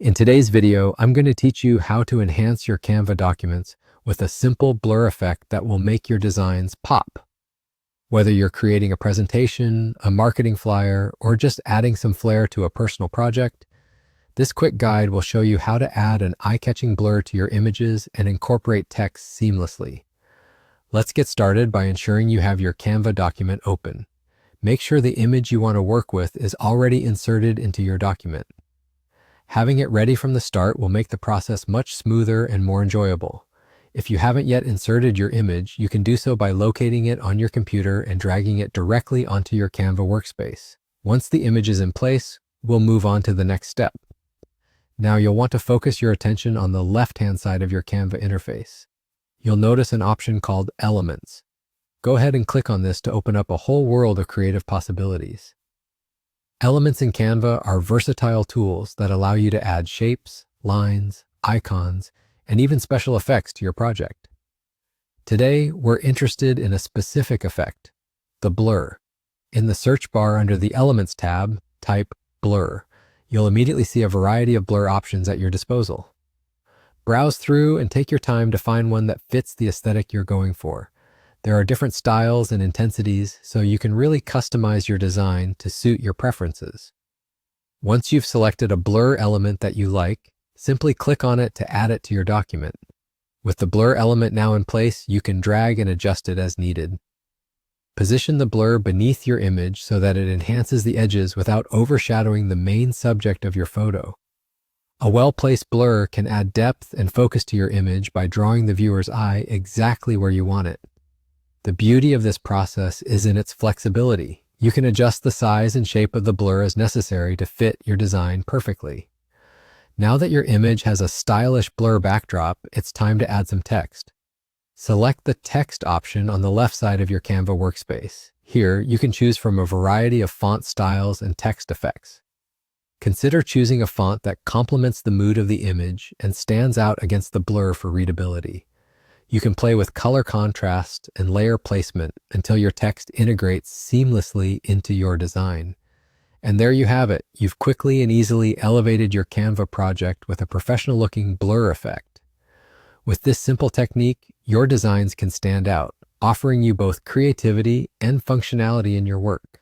In today's video, I'm going to teach you how to enhance your Canva documents with a simple blur effect that will make your designs pop. Whether you're creating a presentation, a marketing flyer, or just adding some flair to a personal project, this quick guide will show you how to add an eye-catching blur to your images and incorporate text seamlessly. Let's get started by ensuring you have your Canva document open. Make sure the image you want to work with is already inserted into your document. Having it ready from the start will make the process much smoother and more enjoyable. If you haven't yet inserted your image, you can do so by locating it on your computer and dragging it directly onto your Canva workspace. Once the image is in place, we'll move on to the next step. Now you'll want to focus your attention on the left-hand side of your Canva interface. You'll notice an option called Elements. Go ahead and click on this to open up a whole world of creative possibilities. Elements in Canva are versatile tools that allow you to add shapes, lines, icons, and even special effects to your project. Today, we're interested in a specific effect, the blur. In the search bar under the Elements tab, type Blur. You'll immediately see a variety of blur options at your disposal. Browse through and take your time to find one that fits the aesthetic you're going for. There are different styles and intensities, so you can really customize your design to suit your preferences. Once you've selected a blur element that you like, simply click on it to add it to your document. With the blur element now in place, you can drag and adjust it as needed. Position the blur beneath your image so that it enhances the edges without overshadowing the main subject of your photo. A well-placed blur can add depth and focus to your image by drawing the viewer's eye exactly where you want it. The beauty of this process is in its flexibility. You can adjust the size and shape of the blur as necessary to fit your design perfectly. Now that your image has a stylish blur backdrop, it's time to add some text. Select the text option on the left side of your Canva workspace. Here, you can choose from a variety of font styles and text effects. Consider choosing a font that complements the mood of the image and stands out against the blur for readability. You can play with color contrast and layer placement until your text integrates seamlessly into your design. And there you have it. You've quickly and easily elevated your Canva project with a professional-looking blur effect. With this simple technique, your designs can stand out, offering you both creativity and functionality in your work.